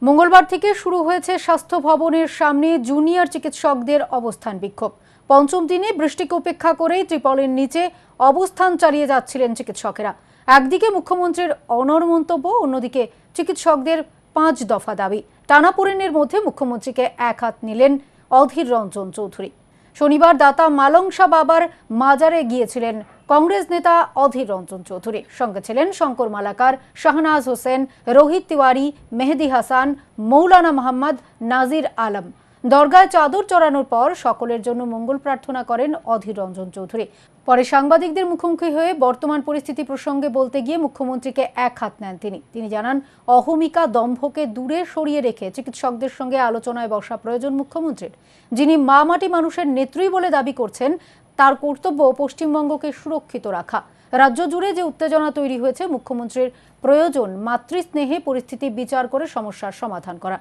মঙ্গলবার থেকে শুরু হয়েছে স্বাস্থ্য ভবনের সামনে জুনিয়র চিকিৎসকদের অবস্থান বিক্ষোভ। পঞ্চম দিনে বৃষ্টিকে উপেক্ষা করেই ত্রিপলের নিচে অবস্থান চালিয়ে যাচ্ছিলেন চিকিৎসকেরা। একদিকে মুখ্যমন্ত্রীর অনড় মন্তব্য, অন্যদিকে চিকিৎসকদের 5 দফা দাবি। টানাপোড়েনের মধ্যে মুখ্যমন্ত্রীকে এক হাত নিলেন অধীর রঞ্জন চৌধুরী। শনিবার দাতা মালংসা বাবার মাজারে গিয়েছিলেন কংগ্রেস নেতা অধীর রঞ্জন চৌধুরী। সঙ্গে ছিলেন শঙ্কর মালাকার, শাহনাজ হোসেন, রোহিত তিওয়ারি, মেহেদি হাসান, মৌলানা মোহাম্মদ নাজির আলম। দরগায় চাদর চড়ানোর পর সকলের জন্য মঙ্গল প্রার্থনা করেন অধীর রঞ্জন চৌধুরী। পরে সাংবাদিকদের মুখোমুখি হয়ে বর্তমান পরিস্থিতি প্রসঙ্গে বলতে গিয়ে মুখ্যমন্ত্রীকে এক হাত নেন তিনি জানান, অহমিকা দম্ভকে দূরে সরিয়ে রেখে চিকিৎসকদের সঙ্গে আলোচনায় বসা প্রয়োজন মুখ্যমন্ত্রীর। যিনি মা মাটি মানুষের নেত্রী বলে দাবি করছেন, তার কর্তব্য পশ্চিমবঙ্গকে সুরক্ষিত রাখা। রাজ্য জুড়ে যে উত্তেজনা তৈরি হয়েছে, মুখ্যমন্ত্রীর প্রয়োজন মাতৃস্নেহে পরিস্থিতি বিচার করে সমস্যার সমাধান করা।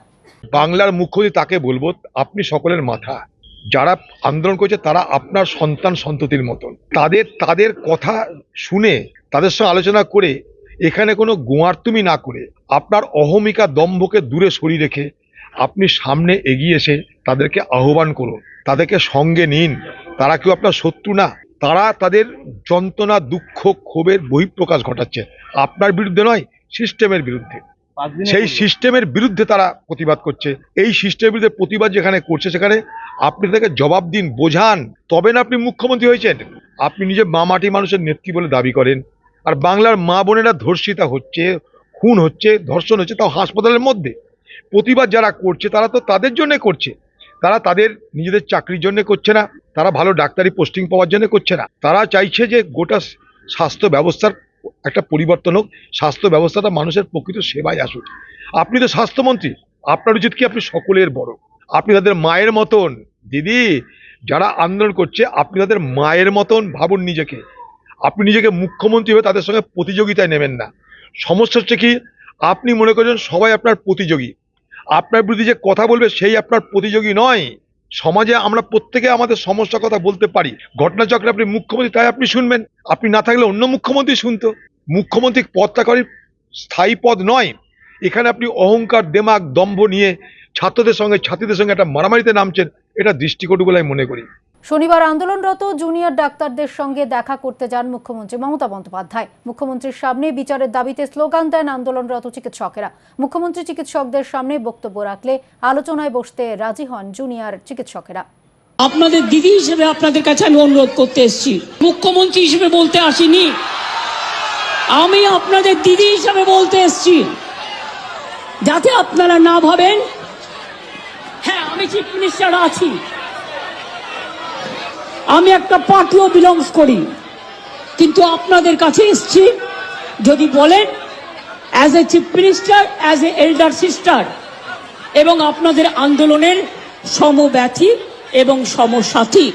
বাংলার মুখ্যমন্ত্রী তাকে বলবো, আপনি সকলের মাথা। যারা আন্দোলন করছে তারা আপনার সন্তান সন্ততির মতন। তাদের কথা শুনে তাদের সঙ্গে আলোচনা করে এখানে কোনো গোয়ার্তুমি না করে আপনার অহমিকা দম্ভকে দূরে সরিয়ে রেখে আপনি সামনে এগিয়ে এসে তাদেরকে আহ্বান করুন, তাদেরকে সঙ্গে নিন। তারা কেউ আপনার শত্রু না, তারা তাদের যন্ত্রণা, দুঃখ, ক্ষোভের বহিঃপ্রকাশ ঘটাচ্ছে আপনার বিরুদ্ধে নয়, সিস্টেমের বিরুদ্ধে। সেই সিস্টেমের বিরুদ্ধে তারা প্রতিবাদ করছে। এই সিস্টেমের বিরুদ্ধে প্রতিবাদ যেখানে করছে সেখানে আপনি তাকে জবাব দিন, বোঝান, তবে না আপনি মুখ্যমন্ত্রী হয়েছেন। আপনি নিজে মা মাটি মানুষের নেত্রী বলে দাবি করেন, আর বাংলার মা বোনেরা ধর্ষিতা হচ্ছে, খুন হচ্ছে, ধর্ষণ হচ্ছে, তাও হাসপাতালের মধ্যে। প্রতিবাদ যারা করছে তারা তো তাদের জন্য করছে, তারা তাদের নিজেদের চাকরির জন্য করছে না, তারা ভালো ডাক্তারি পোস্টিং পাওয়ার জন্য করছে না। তারা চাইছে যে গোটা স্বাস্থ্য ব্যবস্থার একটা পরিবর্তন হোক, স্বাস্থ্য ব্যবস্থাটা মানুষের প্রকৃত সেবায় আসুক। আপনি তো স্বাস্থ্যমন্ত্রী, আপনার উচিত কি আপনি সকলের বড়, আপনি তাদের মায়ের মতন। দিদি, যারা আন্দোলন করছে আপনি তাদের মায়ের মতন ভাবুন নিজেকে। আপনি নিজেকে মুখ্যমন্ত্রী হয়ে তাদের সঙ্গে প্রতিযোগিতায় নেবেন না। সমস্যা হচ্ছে কি, আপনি মনে করছেন সবাই আপনার প্রতিযোগী, আপনার বিরুদ্ধে যে কথা বলবে সেই আপনার প্রতিযোগী নয়। সমাজে আমরা প্রত্যেকে আমাদের সমস্যার কথা বলতে পারি। ঘটনাচক্রে আপনি মুখ্যমন্ত্রী, তাই আপনি শুনবেন। আপনি না থাকলে অন্য মুখ্যমন্ত্রী শুনতো। মুখ্যমন্ত্রী পদটা করে স্থায়ী পদ নয়। এখানে আপনি অহংকার, দেমাগ, দম্ভ নিয়ে ছাত্রদের সঙ্গে ছাত্রীদের সঙ্গে একটা মারামারিতে নামছেন, এটা দৃষ্টিকটু বলে আমি মনে করি। শনিবার আন্দোলনরত জুনিয়র ডাক্তারদের সঙ্গে দেখা করতে যান মুখ্যমন্ত্রী মমতা বন্দ্যোপাধ্যায়। মুখ্যমন্ত্রীর সামনে বিচারের দাবিতে স্লোগান দেন আন্দোলনরত চিকিৎসকেরা। মুখ্যমন্ত্রী চিকিৎসকদের সামনে বক্তব্য রাখলে আলোচনায় বসতে রাজি হন জুনিয়র চিকিৎসকেরা। আপনাদের দিদি হিসেবে আপনাদের কাছে আমি অনুরোধ করতে এসেছি, মুখ্যমন্ত্রী হিসেবে বলতে আসিনি। আমি আপনাদের দিদি হিসেবে বলতে এসেছি, যাতে আপনারা না ভাবেন হ্যাঁ আমি চিফ মিনিস্টার আছি, আমি একটা পার্টিও বিলংস করি, কিন্তু আপনাদের কাছে এসেছি যদি বলেন as a chief minister, as a elder sister, এবং আপনাদের আন্দোলনের সমব্যথী এবং সমসাথী।